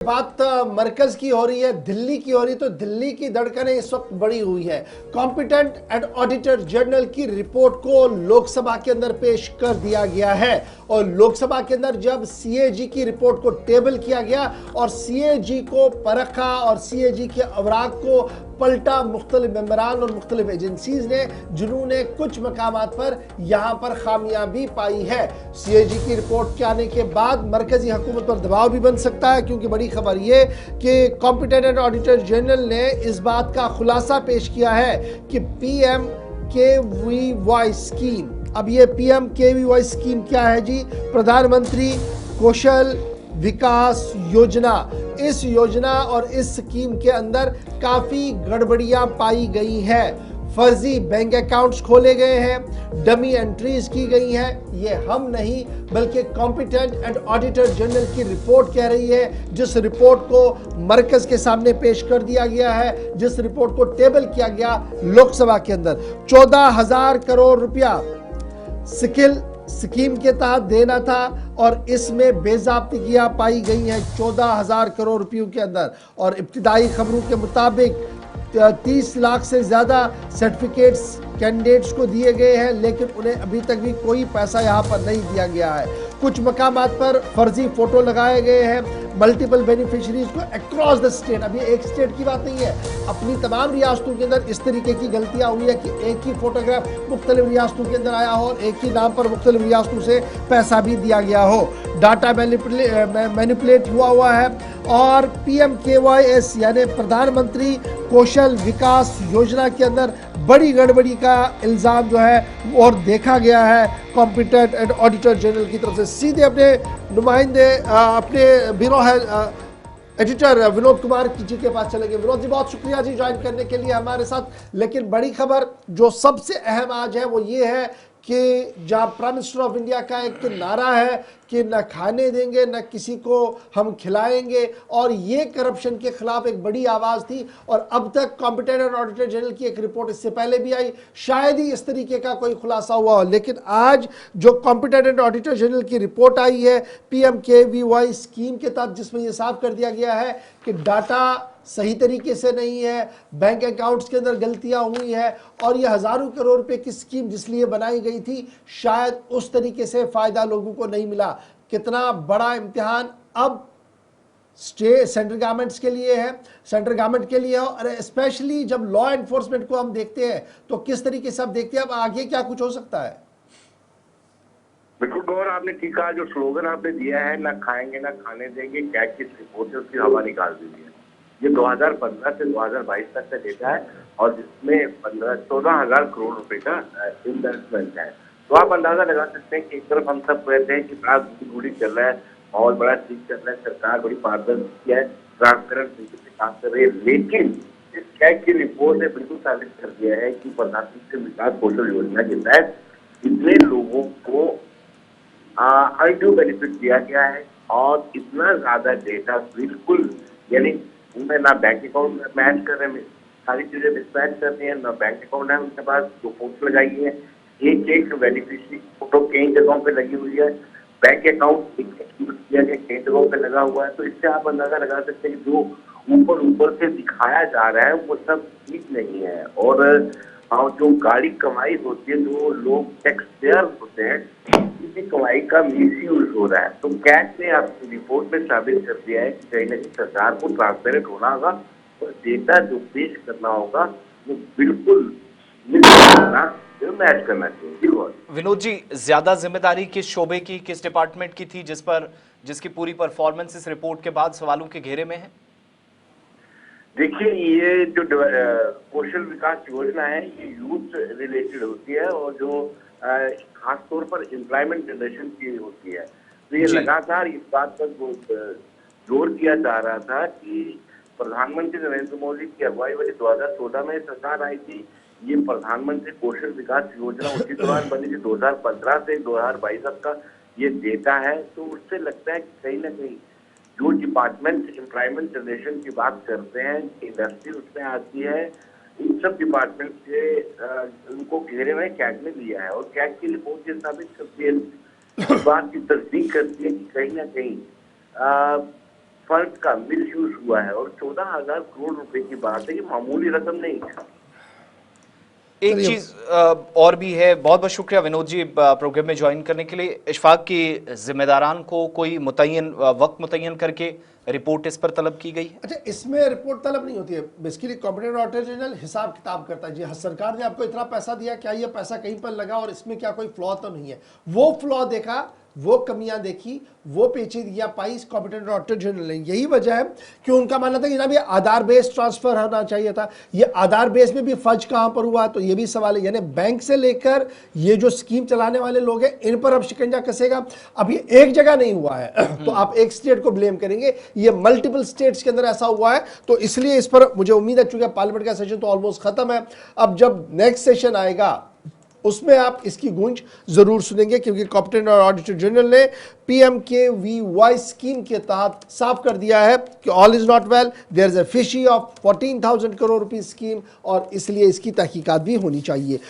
बात मरकज की हो रही है, दिल्ली की हो रही है, तो दिल्ली की धड़कनें इस वक्त बढ़ी हुई है। कॉम्पिटेंट एंड ऑडिटर जनरल की रिपोर्ट को लोकसभा के अंदर पेश कर दिया गया है और लोकसभा के अंदर जब सीएजी की रिपोर्ट को टेबल किया गया और सीएजी को परखा और सीएजी के अवराक को पलटा मुख्तलिफ मेंबरान और मुख्तलिफ एजेंसीज ने, जिन्होंने कुछ मकामात पर यहां पर खामियां भी पाई है। सीएजी की रिपोर्ट के आने के बाद मरकजी हुकूमत पर दबाव भी बन सकता है, क्योंकि बड़ी खबर ये कि कॉम्पिटेंट एंड ऑडिटर जनरल ने इस बात का खुलासा पेश किया है कि पीएमकेवीवाई स्कीम, अब ये पीएमकेवीवाई स्कीम क्या है जी? प्रधानमंत्री कौशल विकास योजना। इस योजना और इस स्कीम के अंदर काफी गड़बड़ियां पाई गई हैं। फर्जी बैंक अकाउंट्स खोले गए हैं, डमी एंट्रीज की गई हैं। ये हम नहीं बल्कि कॉम्पिटेंट एंड ऑडिटर जनरल की रिपोर्ट कह रही है, जिस रिपोर्ट को मरकज के सामने पेश कर दिया गया है, जिस रिपोर्ट को टेबल किया गया लोकसभा के अंदर। 14,000 करोड़ रुपया स्किल स्कीम के तहत देना था और इसमें बेज़ाब्तियां पाई गई हैं 14,000 करोड़ रुपयों के अंदर। और इब्तिदाई खबरों के मुताबिक 30 लाख से ज़्यादा सर्टिफिकेट्स कैंडिडेट्स को दिए गए हैं, लेकिन उन्हें अभी तक भी कोई पैसा यहाँ पर नहीं दिया गया है। कुछ मकामात पर फर्जी फोटो लगाए गए हैं मल्टीपल बेनिफिशरीज को अक्रॉस द स्टेट। अभी एक स्टेट की बात नहीं है, अपनी तमाम रियासतों के अंदर इस तरीके की गलतियां हुई है कि एक ही फोटोग्राफ मुख्तलिफ रियासतों के अंदर आया हो और एक ही नाम पर मुख्तलिफ रियासतों से पैसा भी दिया गया हो। डाटा मैनिपुलेट हुआ है और पीएमकेवाईएस यानी प्रधानमंत्री कौशल विकास योजना के अंदर बड़ी गड़बड़ी का इल्ज़ाम जो है और देखा गया है कॉम्पिटेंट एंड ऑडिटर जनरल की तरफ से। सीधे अपने नुमाइंदे अपने ब्यूरो है एडिटर विनोद कुमार जी के पास चलेंगे। विनोद जी, बहुत शुक्रिया जी ज्वाइन करने के लिए हमारे साथ। लेकिन बड़ी खबर जो सबसे अहम आज है वो ये है कि जहां प्राइम मिनिस्टर ऑफ इंडिया का एक नारा है कि न खाने देंगे न किसी को हम खिलाएंगे, और ये करप्शन के खिलाफ एक बड़ी आवाज थी। और अब तक कॉम्पिटेंट एंड ऑडिटर जनरल की एक रिपोर्ट इससे पहले भी आई, शायद ही इस तरीके का कोई खुलासा हुआ हो। लेकिन आज जो कॉम्पिटेंट एंड ऑडिटर जनरल की रिपोर्ट आई है पीएमकेवीवाई स्कीम के तहत, जिसमें यह साफ कर दिया गया है कि डाटा सही तरीके से नहीं है, बैंक अकाउंट्स के अंदर गलतियां हुई है और ये हजारों करोड़ रुपए की स्कीम जिसलिए बनाई गई थी, शायद उस तरीके से फायदा लोगों को नहीं मिला। कितना बड़ा इम्तिहान अब सेंट्रल गवर्नमेंट्स के लिए है, सेंट्रल गवर्नमेंट के लिए है। और स्पेशली जब लॉ एनफोर्समेंट को हम देखते हैं तो किस तरीके से आप देखते हैं अब आगे क्या कुछ हो सकता है? बिल्कुल गौर, आपने ठीक कहा। जो स्लोगन आपने दिया है, ना खाएंगे ना खाने देंगे, क्या किस रिपोर्ट से उसकी हवा निकाल दी है। ये 2015 से 2022 तक का डेटा है और जिसमें 14,000 करोड़ रुपए का इन्वेस्टमेंट है। तो आप अंदाजा लगा सकते हैं कि एक तरफ हम सब कहते हैं कि बड़ा गुड़ी चल रहा है, बहुत बड़ा ठीक चल रहा है, सरकार बड़ी पारदर्शी है, ट्रांसपेरेंट तरीके से काम कर रही है। लेकिन इस कैग की रिपोर्ट ने बिल्कुल साबित कर दिया है कि प्रधानमंत्री विकास कौशल योजना के तहत इतने लोगों को अनड्यू बेनिफिट दिया गया है और इतना ज्यादा डेटा बिल्कुल, यानी उनमें ना बैंक अकाउंट मैच कर रहे हैं, सारी चीजें मिसमैच कर रही है, ना बैंक अकाउंट है उनके पास, जो फोटो लगाई है एक एक बेनिफिशियरी फोटो कई जगहों पे लगी हुई है, बैंक अकाउंट किया गया कई जगहों पे लगा हुआ है। तो इससे आप अंदाजा लगा सकते हैं कि जो ऊपर ऊपर से दिखाया जा रहा है वो सब ठीक नहीं है। और जो गाड़ी कमाई होती है, जो लोग टैक्स पेयर होते हैं, इसी कमाई का मिसयूज हो रहा है। तो कैग ने आपकी रिपोर्ट में साबित कर दिया है कि कहीं ना कहीं सरकार को ट्रांसपेरेंट होना होगा और डेटा जो पेश करना होगा वो बिल्कुल मैच करना चाहिए। विनोद जी, ज्यादा जिम्मेदारी किस शोबे की, किस डिपार्टमेंट की थी जिसकी पूरी परफॉर्मेंस इस रिपोर्ट के बाद सवालों के घेरे में है? देखिए, ये जो कौशल विकास योजना है ये यूथ रिलेटेड होती है और जो खास तौर पर एम्प्लॉयमेंट जनरेशन की होती है। तो ये लगातार इस बात पर जोर दिया जा रहा था कि प्रधानमंत्री नरेंद्र मोदी की अगुवाई वाली 2014 में सरकार आई थी। ये प्रधानमंत्री कौशल विकास योजना उसी दौरान बनी थी। 2015 से 2022 तक का ये डेटा है। तो उससे लगता है कि कहीं ना कहीं जो डिपार्टमेंट एम्प्लॉयमेंट जनरेशन की बात करते हैं, इंडस्ट्री उसमें आती है, इन सब डिपार्टमेंट से उनको घेरे में कैग ने लिया है। और कैग की रिपोर्ट ये साबित करती है, इस बात की तस्दीक करती है कि कहीं ना कहीं फंड का मिस यूज हुआ है और 14,000 करोड़ रुपए की बात है, ये मामूली रकम नहीं है। एक चीज और भी है। बहुत बहुत शुक्रिया विनोद जी प्रोग्राम में ज्वाइन करने के लिए। इशफाक की जिम्मेदारान को कोई मुतय्यन वक्त मुतय्यन करके रिपोर्ट इस पर तलब की गई है? अच्छा, इसमें रिपोर्ट तलब नहीं होती है, बेसिकली कॉम्पिटेंट ऑडिटर जनरल हिसाब किताब करता है। जी सरकार ने आपको इतना पैसा दिया, क्या ये पैसा कहीं पर लगा और इसमें क्या कोई फ्लॉ तो नहीं है? वो फ्लॉ देखा, वो कमियां देखी, वो पेचीदगियां पाई कॉम्पिटेंट ऑडिटर जनरल ने। यही वजह है कि उनका मानना था कि जनाब ये आधार बेस्ड ट्रांसफर होना चाहिए था। ये आधार बेस में भी फर्ज कहां पर हुआ, तो ये भी सवाल है। यानी बैंक से लेकर ये जो स्कीम चलाने वाले लोग हैं, इन पर अब शिकंजा कसेगा। अब ये एक जगह नहीं हुआ है तो आप एक स्टेट को ब्लेम करेंगे, ये मल्टीपल स्टेट्स के अंदर ऐसा हुआ है। तो इसलिए इस पर मुझे उम्मीद है, चूंकि पार्लियामेंट का सेशन तो ऑलमोस्ट खत्म है, अब जब नेक्स्ट सेशन आएगा उसमें आप इसकी गूंज जरूर सुनेंगे, क्योंकि कॉम्पिटेंट ऑडिटर जनरल ने PMKVY स्कीम के तहत साफ कर दिया है कि all is not well, there is a fishy of 14,000 crore रुपए स्कीम और इसलिए इसकी तहकीकात भी होनी चाहिए।